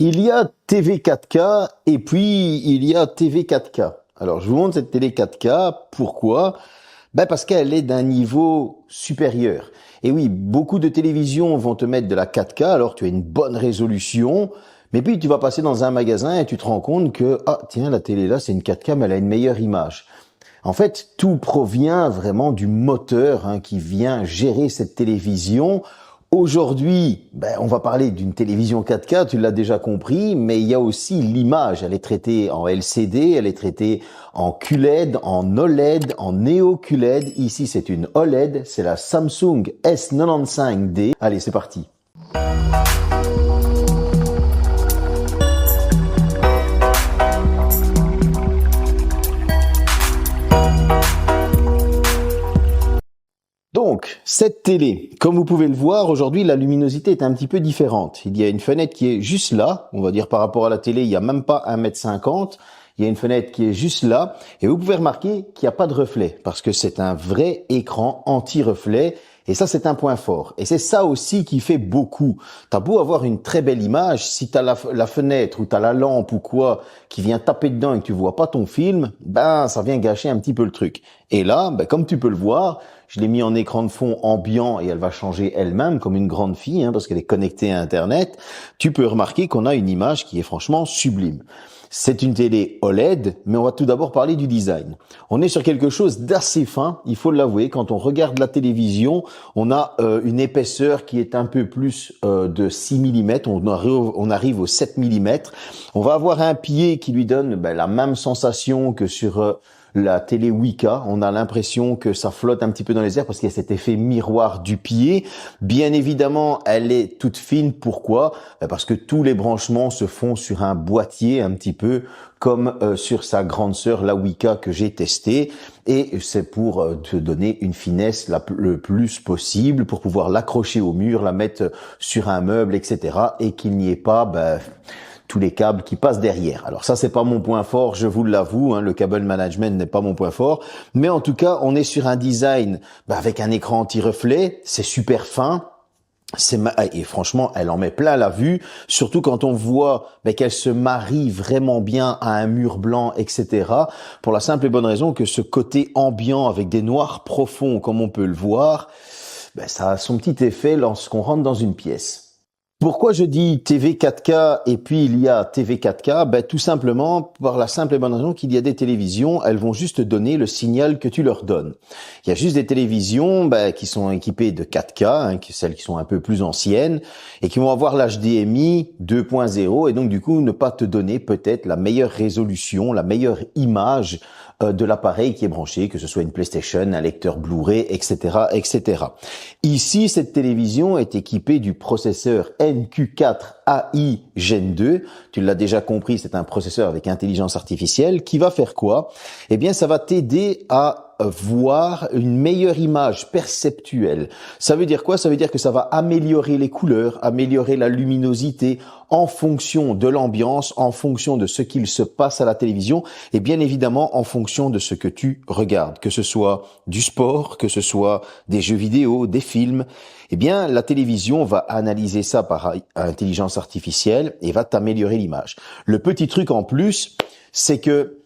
Il y a TV 4K et puis il y a TV 4K. Alors je vous montre cette télé 4K. Pourquoi? Ben parce qu'elle est d'un niveau supérieur. Et oui, beaucoup de télévisions vont te mettre de la 4K, alors tu as une bonne résolution, mais puis tu vas passer dans un magasin et tu te rends compte que, ah tiens, la télé là c'est une 4K mais elle a une meilleure image. En fait, tout provient vraiment du moteur qui vient gérer cette télévision. Aujourd'hui, on va parler d'une télévision 4K, tu l'as déjà compris, mais il y a aussi l'image. Elle est traitée en LCD, elle est traitée en QLED, en OLED, en Neo QLED. Ici, c'est une OLED, c'est la Samsung S95D. Allez, c'est parti. Donc, cette télé, comme vous pouvez le voir, aujourd'hui, la luminosité est un petit peu différente. Il y a une fenêtre qui est juste là. On va dire par rapport à la télé, il n'y a même pas 1,50 m. Il y a une fenêtre qui est juste là. Et vous pouvez remarquer qu'il n'y a pas de reflet parce que c'est un vrai écran anti-reflet. Et ça, c'est un point fort. Et c'est ça aussi qui fait beaucoup. T'as beau avoir une très belle image, si t'as la fenêtre ou t'as la lampe ou quoi qui vient taper dedans et que tu vois pas ton film, ça vient gâcher un petit peu le truc. Et là, comme tu peux le voir, je l'ai mis en écran de fond ambiant et elle va changer elle-même comme une grande fille parce qu'elle est connectée à Internet. Tu peux remarquer qu'on a une image qui est franchement sublime. C'est une télé OLED, mais on va tout d'abord parler du design. On est sur quelque chose d'assez fin, il faut l'avouer. Quand on regarde la télévision, on a une épaisseur qui est un peu plus de 6 mm, on arrive aux 7 mm. On va avoir un pied qui lui donne la même sensation que sur la télé Wika. On a l'impression que ça flotte un petit peu dans les airs parce qu'il y a cet effet miroir du pied. Bien évidemment, elle est toute fine. Pourquoi? Parce que tous les branchements se font sur un boîtier un petit peu comme sur sa grande sœur, la Wika, que j'ai testée. Et c'est pour te donner une finesse le plus possible pour pouvoir l'accrocher au mur, la mettre sur un meuble, etc. et qu'il n'y ait pas tous les câbles qui passent derrière. Alors ça, c'est pas mon point fort, je vous l'avoue, le cable management n'est pas mon point fort, mais en tout cas, on est sur un design avec un écran anti-reflet, c'est super fin. Et franchement, elle en met plein la vue, surtout quand on voit qu'elle se marie vraiment bien à un mur blanc, etc. Pour la simple et bonne raison que ce côté ambiant avec des noirs profonds, comme on peut le voir, ça a son petit effet lorsqu'on rentre dans une pièce. Pourquoi je dis TV 4K et puis il y a TV 4K? Tout simplement par la simple et bonne raison qu'il y a des télévisions, elles vont juste donner le signal que tu leur donnes. Il y a juste des télévisions qui sont équipées de 4K, celles qui sont un peu plus anciennes, et qui vont avoir l'HDMI 2.0 et donc du coup ne pas te donner peut-être la meilleure résolution, la meilleure image de l'appareil qui est branché, que ce soit une PlayStation, un lecteur Blu-ray, etc., etc. Ici, cette télévision est équipée du processeur NQ4 AI Gen 2. Tu l'as déjà compris, c'est un processeur avec intelligence artificielle qui va faire quoi? Eh bien, ça va t'aider à voir une meilleure image perceptuelle. Ça veut dire quoi? Ça veut dire que ça va améliorer les couleurs, améliorer la luminosité en fonction de l'ambiance, en fonction de ce qu'il se passe à la télévision et bien évidemment en fonction de ce que tu regardes, que ce soit du sport, que ce soit des jeux vidéo, des films. Eh bien, la télévision va analyser ça par intelligence artificielle et va t'améliorer l'image. Le petit truc en plus, c'est que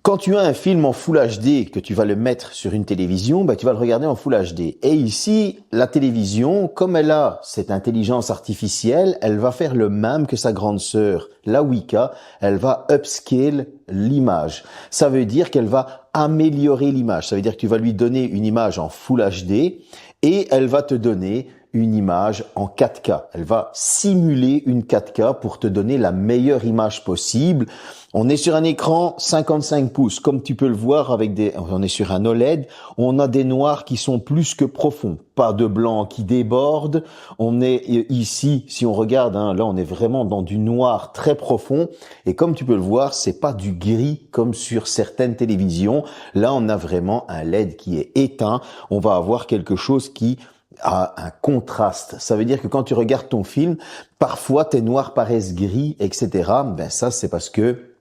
quand tu as un film en Full HD, que tu vas le mettre sur une télévision, tu vas le regarder en Full HD. Et ici, la télévision, comme elle a cette intelligence artificielle, elle va faire le même que sa grande sœur, la Wika. Elle va upscale l'image. Ça veut dire qu'elle va améliorer l'image. Ça veut dire que tu vas lui donner une image en Full HD et elle va te donner une image en 4K. Elle va simuler une 4K pour te donner la meilleure image possible. On est sur un écran 55 pouces, comme tu peux le voir on est sur un OLED, on a des noirs qui sont plus que profonds, pas de blanc qui déborde. On est ici, si on regarde, là on est vraiment dans du noir très profond et comme tu peux le voir, c'est pas du gris comme sur certaines télévisions. Là, on a vraiment un LED qui est éteint. On va avoir quelque chose qui a un contraste. Ça veut dire que quand tu regardes ton film, parfois tes noirs paraissent gris, etc. Ça, c'est parce que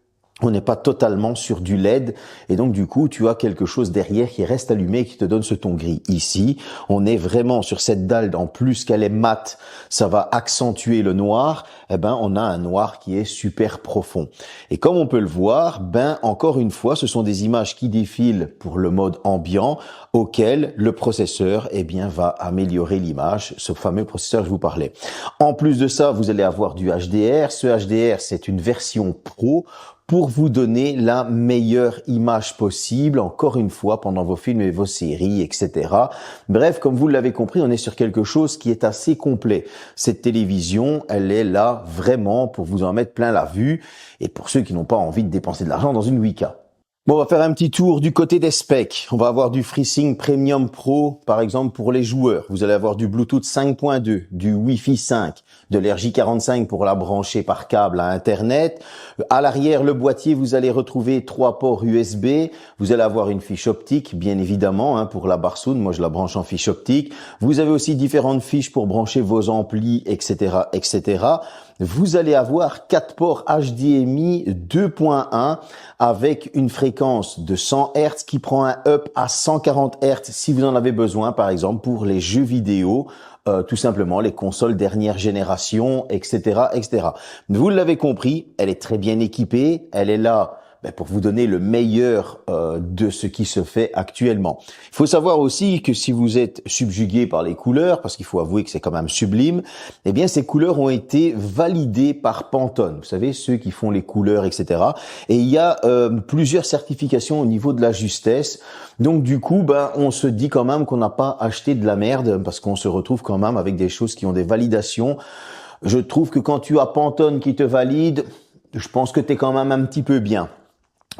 On n'est pas totalement sur du LED et donc du coup tu as quelque chose derrière qui reste allumé et qui te donne ce ton gris. Ici, on est vraiment sur cette dalle, en plus qu'elle est mate, ça va accentuer le noir, eh ben on a un noir qui est super profond. Et comme on peut le voir, ben encore une fois, ce sont des images qui défilent pour le mode ambiant auquel le processeur eh bien va améliorer l'image, ce fameux processeur que je vous parlais. En plus de ça, vous allez avoir du HDR. Ce HDR, c'est une version pro pour vous donner la meilleure image possible, encore une fois, pendant vos films et vos séries, etc. Bref, comme vous l'avez compris, on est sur quelque chose qui est assez complet. Cette télévision, elle est là vraiment pour vous en mettre plein la vue et pour ceux qui n'ont pas envie de dépenser de l'argent dans une 8K. Bon, on va faire un petit tour du côté des specs. On va avoir du FreeSync Premium Pro, par exemple, pour les joueurs. Vous allez avoir du Bluetooth 5.2, du Wi-Fi 5, de l'RJ45 pour la brancher par câble à Internet. À l'arrière, le boîtier, vous allez retrouver 3 ports USB. Vous allez avoir une fiche optique, bien évidemment, pour la Barsoon. Moi, je la branche en fiche optique. Vous avez aussi différentes fiches pour brancher vos amplis, etc., etc. Vous allez avoir 4 ports HDMI 2.1 avec une fréquence de 100 Hz qui prend un up à 140 Hz si vous en avez besoin, par exemple pour les jeux vidéo, tout simplement les consoles dernière génération, etc., etc. Vous l'avez compris, elle est très bien équipée, elle est là pour vous donner le meilleur de ce qui se fait actuellement. Il faut savoir aussi que si vous êtes subjugué par les couleurs, parce qu'il faut avouer que c'est quand même sublime, eh bien ces couleurs ont été validées par Pantone. Vous savez, ceux qui font les couleurs, etc. Et il y a plusieurs certifications au niveau de la justesse. Donc du coup, on se dit quand même qu'on n'a pas acheté de la merde, parce qu'on se retrouve quand même avec des choses qui ont des validations. Je trouve que quand tu as Pantone qui te valide, je pense que tu es quand même un petit peu bien.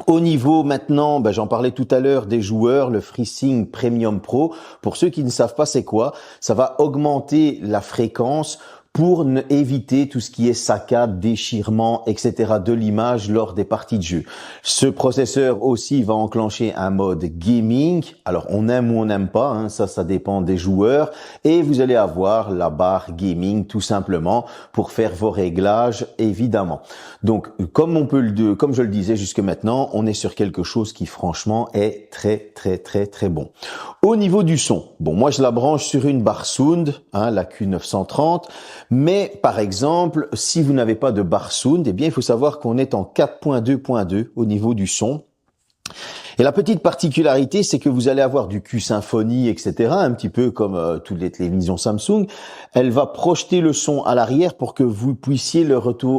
Au niveau maintenant, j'en parlais tout à l'heure des joueurs, le FreeSync Premium Pro. Pour ceux qui ne savent pas c'est quoi, ça va augmenter la fréquence pour éviter tout ce qui est saccade, déchirement, etc. de l'image lors des parties de jeu. Ce processeur aussi va enclencher un mode gaming. Alors on aime ou on n'aime pas, ça dépend des joueurs. Et vous allez avoir la barre gaming tout simplement pour faire vos réglages évidemment. Donc comme je le disais jusque maintenant, on est sur quelque chose qui franchement est très très très très bon. Au niveau du son, moi je la branche sur une Barsoon, la Q930. Mais par exemple, si vous n'avez pas de Barsoon, eh bien il faut savoir qu'on est en 4.2.2 au niveau du son. Et la petite particularité, c'est que vous allez avoir du Q-Symphony, etc., un petit peu comme toutes les télévisions Samsung. Elle va projeter le son à l'arrière pour que vous puissiez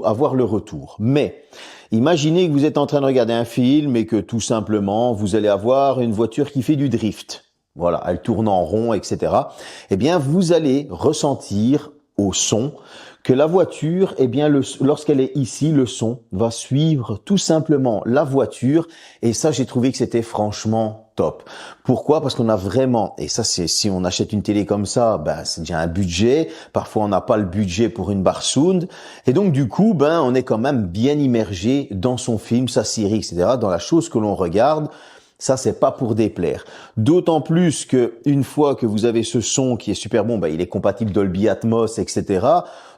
avoir le retour. Mais imaginez que vous êtes en train de regarder un film et que tout simplement, vous allez avoir une voiture qui fait du drift. Voilà, elle tourne en rond, etc. Eh bien, vous allez ressentir au son que la voiture, lorsqu'elle est ici, le son va suivre tout simplement la voiture. Et ça, j'ai trouvé que c'était franchement top. Pourquoi? Parce qu'on a vraiment, et ça c'est si on achète une télé comme ça, c'est déjà un budget. Parfois on n'a pas le budget pour une Barsoon. Et donc du coup, on est quand même bien immergé dans son film, sa série, etc., dans la chose que l'on regarde. Ça, c'est pas pour déplaire. D'autant plus que une fois que vous avez ce son qui est super bon, il est compatible Dolby Atmos, etc.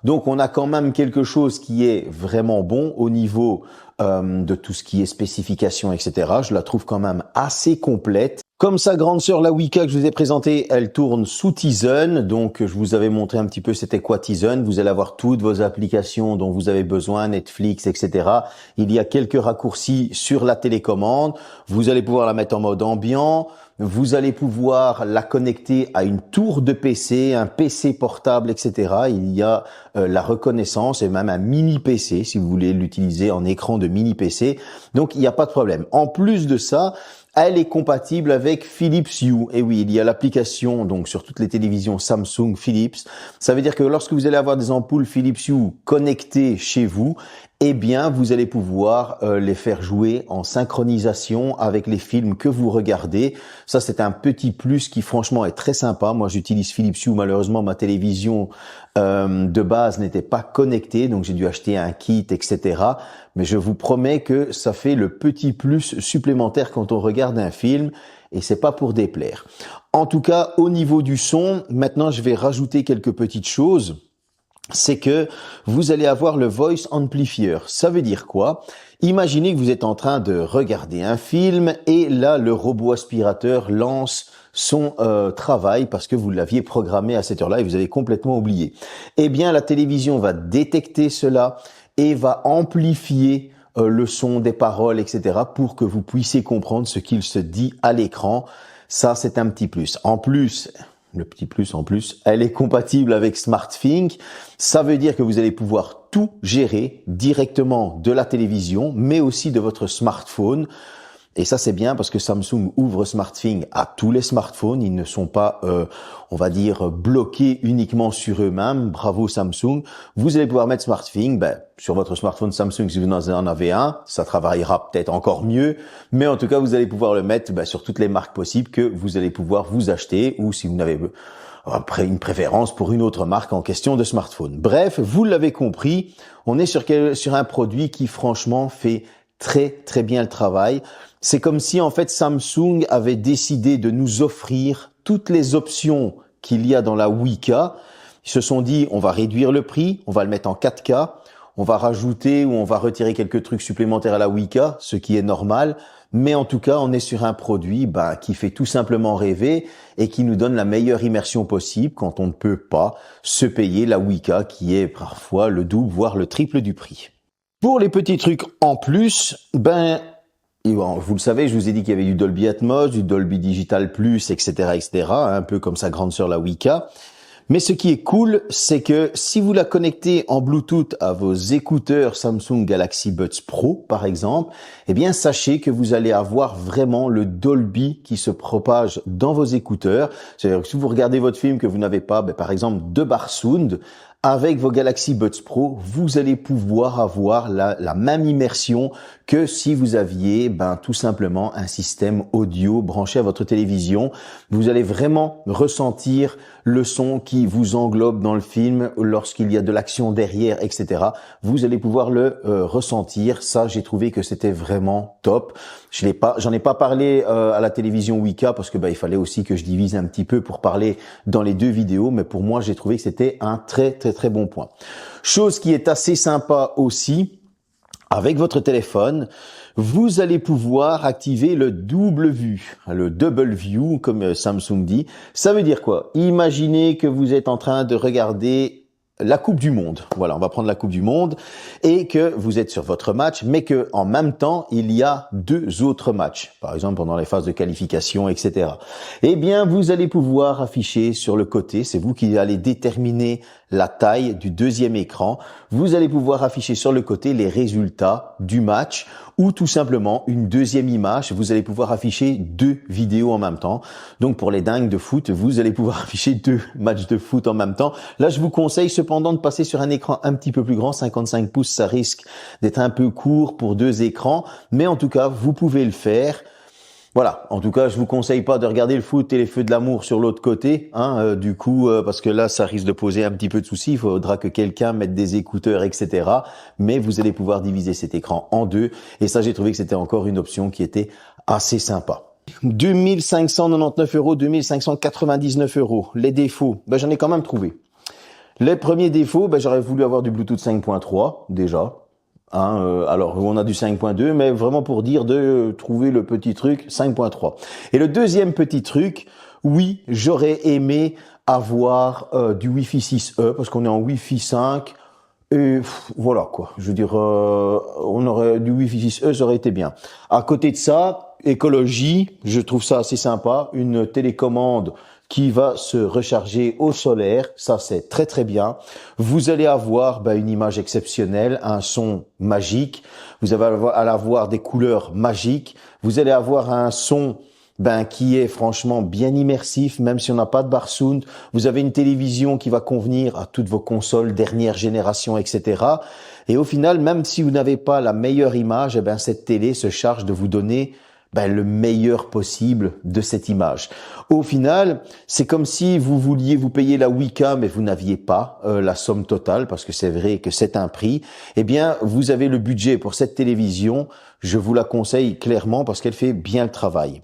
Donc, on a quand même quelque chose qui est vraiment bon au niveau de tout ce qui est spécification, etc. Je la trouve quand même assez complète. Comme sa grande sœur, la Weka que je vous ai présentée, elle tourne sous Tizen. Donc, je vous avais montré un petit peu c'était quoi Tizen. Vous allez avoir toutes vos applications dont vous avez besoin, Netflix, etc. Il y a quelques raccourcis sur la télécommande. Vous allez pouvoir la mettre en mode ambiant. Vous allez pouvoir la connecter à une tour de PC, un PC portable, etc. Il y a la reconnaissance et même un mini PC si vous voulez l'utiliser en écran de mini PC. Donc, il n'y a pas de problème. En plus de ça, elle est compatible avec Philips Hue. Et oui, il y a l'application donc sur toutes les télévisions Samsung Philips. Ça veut dire que lorsque vous allez avoir des ampoules Philips Hue connectées chez vous, eh bien, vous allez pouvoir les faire jouer en synchronisation avec les films que vous regardez. Ça, c'est un petit plus qui, franchement, est très sympa. Moi, j'utilise Philips Hue. Malheureusement, ma télévision de base n'était pas connectée, donc j'ai dû acheter un kit, etc. Mais je vous promets que ça fait le petit plus supplémentaire quand on regarde un film. Et c'est pas pour déplaire. En tout cas, au niveau du son, maintenant, je vais rajouter quelques petites choses. c'est que vous allez avoir le voice amplifier. Ça veut dire quoi? Imaginez que vous êtes en train de regarder un film et là, le robot aspirateur lance son travail parce que vous l'aviez programmé à cette heure-là et vous avez complètement oublié. Eh bien, la télévision va détecter cela et va amplifier le son des paroles, etc. pour que vous puissiez comprendre ce qu'il se dit à l'écran. Ça, c'est un petit plus. En plus, le petit plus en plus, elle est compatible avec SmartThings. Ça veut dire que vous allez pouvoir tout gérer directement de la télévision, mais aussi de votre smartphone. Et ça, c'est bien parce que Samsung ouvre SmartThings à tous les smartphones. Ils ne sont pas, on va dire, bloqués uniquement sur eux-mêmes. Bravo Samsung. Vous allez pouvoir mettre SmartThings sur votre smartphone Samsung si vous en avez un. Ça travaillera peut-être encore mieux. Mais en tout cas, vous allez pouvoir le mettre sur toutes les marques possibles que vous allez pouvoir vous acheter ou si vous n'avez après une préférence pour une autre marque en question de smartphone. Bref, vous l'avez compris, on est sur un produit qui franchement fait très très bien le travail. C'est comme si en fait Samsung avait décidé de nous offrir toutes les options qu'il y a dans la Weka. Ils se sont dit on va réduire le prix, on va le mettre en 4K, on va rajouter ou on va retirer quelques trucs supplémentaires à la Weka, ce qui est normal. Mais en tout cas, on est sur un produit qui fait tout simplement rêver et qui nous donne la meilleure immersion possible quand on ne peut pas se payer la Weka qui est parfois le double voire le triple du prix. Pour les petits trucs en plus, vous le savez, je vous ai dit qu'il y avait du Dolby Atmos, du Dolby Digital Plus, etc., etc., un peu comme sa grande sœur la Weka. Mais ce qui est cool, c'est que si vous la connectez en Bluetooth à vos écouteurs Samsung Galaxy Buds Pro, par exemple, eh bien, sachez que vous allez avoir vraiment le Dolby qui se propage dans vos écouteurs. C'est-à-dire que si vous regardez votre film que vous n'avez pas, par exemple, de bar sound, avec vos Galaxy Buds Pro, vous allez pouvoir avoir la même immersion que si vous aviez tout simplement un système audio branché à votre télévision. Vous allez vraiment ressentir le son qui vous englobe dans le film lorsqu'il y a de l'action derrière, etc. Vous allez pouvoir le ressentir. Ça, j'ai trouvé que c'était vraiment top. J'en ai pas parlé à la télévision Weka parce que il fallait aussi que je divise un petit peu pour parler dans les deux vidéos, mais pour moi, j'ai trouvé que c'était un très très très bon point. Chose qui est assez sympa aussi, avec votre téléphone, vous allez pouvoir activer le double vue, le double view comme Samsung dit. Ça veut dire quoi? Imaginez que vous êtes en train de regarder la Coupe du Monde. Voilà, on va prendre la Coupe du Monde et que vous êtes sur votre match, mais que en même temps, il y a deux autres matchs. Par exemple, pendant les phases de qualification, etc. Eh bien, vous allez pouvoir afficher sur le côté, c'est vous qui allez déterminer la taille du deuxième écran. Vous allez pouvoir afficher sur le côté les résultats du match ou tout simplement une deuxième image. Vous allez pouvoir afficher deux vidéos en même temps. Donc pour les dingues de foot, vous allez pouvoir afficher deux matchs de foot en même temps. Là, je vous conseille cependant de passer sur un écran un petit peu plus grand. 55 pouces, ça risque d'être un peu court pour deux écrans. Mais en tout cas, vous pouvez le faire. Voilà, en tout cas, je vous conseille pas de regarder le foot et les feux de l'amour sur l'autre côté, parce que là, ça risque de poser un petit peu de soucis. Il faudra que quelqu'un mette des écouteurs, etc. Mais vous allez pouvoir diviser cet écran en deux. Et ça, j'ai trouvé que c'était encore une option qui était assez sympa. 2599 €, 2599 €. Les défauts, j'en ai quand même trouvé. Les premiers défauts, j'aurais voulu avoir du Bluetooth 5.3 déjà. Alors on a du 5.2, mais vraiment pour dire de trouver le petit truc 5.3. Et le deuxième petit truc, oui, j'aurais aimé avoir du Wi-Fi 6E parce qu'on est en Wi-Fi 5 et voilà quoi. Je veux dire, on aurait du Wi-Fi 6E, ça aurait été bien. À côté de ça, écologie, je trouve ça assez sympa. Une télécommande qui va se recharger au solaire, ça c'est très très bien. Vous allez avoir une image exceptionnelle, un son magique, vous allez avoir des couleurs magiques, vous allez avoir un son qui est franchement bien immersif, même si on n'a pas de bar sound. Vous avez une télévision qui va convenir à toutes vos consoles dernière génération, etc. Et au final, même si vous n'avez pas la meilleure image, cette télé se charge de vous donner le meilleur possible de cette image. Au final, c'est comme si vous vouliez vous payer la Weka, mais vous n'aviez pas la somme totale, parce que c'est vrai que c'est un prix. Eh bien, vous avez le budget pour cette télévision. Je vous la conseille clairement parce qu'elle fait bien le travail.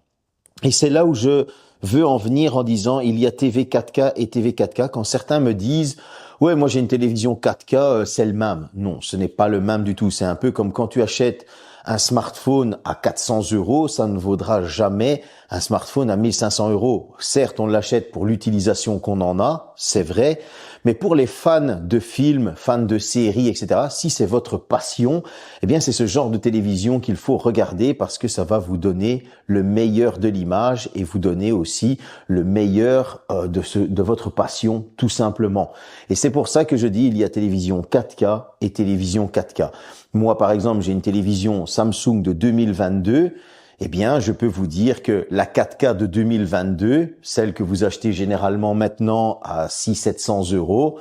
Et c'est là où je veux en venir en disant il y a TV 4K et TV 4K. Quand certains me disent Ouais, moi j'ai une télévision 4K, c'est le même. Non, ce n'est pas le même du tout. C'est un peu comme quand tu achètes un smartphone à 400 euros, ça ne vaudra jamais un smartphone à 1500 euros. Certes, on l'achète pour l'utilisation qu'on en a, c'est vrai, mais pour les fans de films, fans de séries, etc., si c'est votre passion, eh bien c'est ce genre de télévision qu'il faut regarder parce que ça va vous donner le meilleur de l'image et vous donner aussi le meilleur de votre passion, tout simplement. Et c'est pour ça que je dis il y a télévision 4K et télévision 4K. Moi, par exemple, j'ai une télévision Samsung de 2022. Eh bien, je peux vous dire que la 4K de 2022, celle que vous achetez généralement maintenant à 600-700 euros,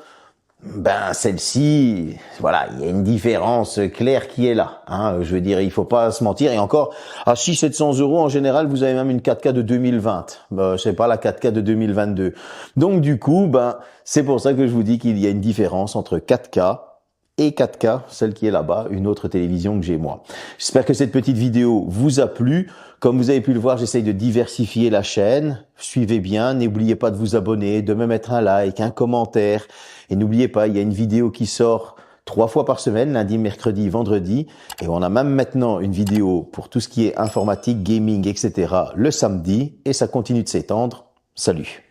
ben celle-ci, voilà, il y a une différence claire qui est là. Hein. Je veux dire, il faut pas se mentir. Et encore, à 600-700 euros, en général, vous avez même une 4K de 2020. C'est pas la 4K de 2022. Donc du coup, ben c'est pour ça que je vous dis qu'il y a une différence entre 4K et 4K, celle qui est là-bas, une autre télévision que j'ai moi. J'espère que cette petite vidéo vous a plu. Comme vous avez pu le voir, j'essaye de diversifier la chaîne. Suivez bien, n'oubliez pas de vous abonner, de me mettre un like, un commentaire. Et n'oubliez pas, il y a une vidéo qui sort 3 fois par semaine, lundi, mercredi, vendredi. Et on a même maintenant une vidéo pour tout ce qui est informatique, gaming, etc. le samedi. Et ça continue de s'étendre. Salut!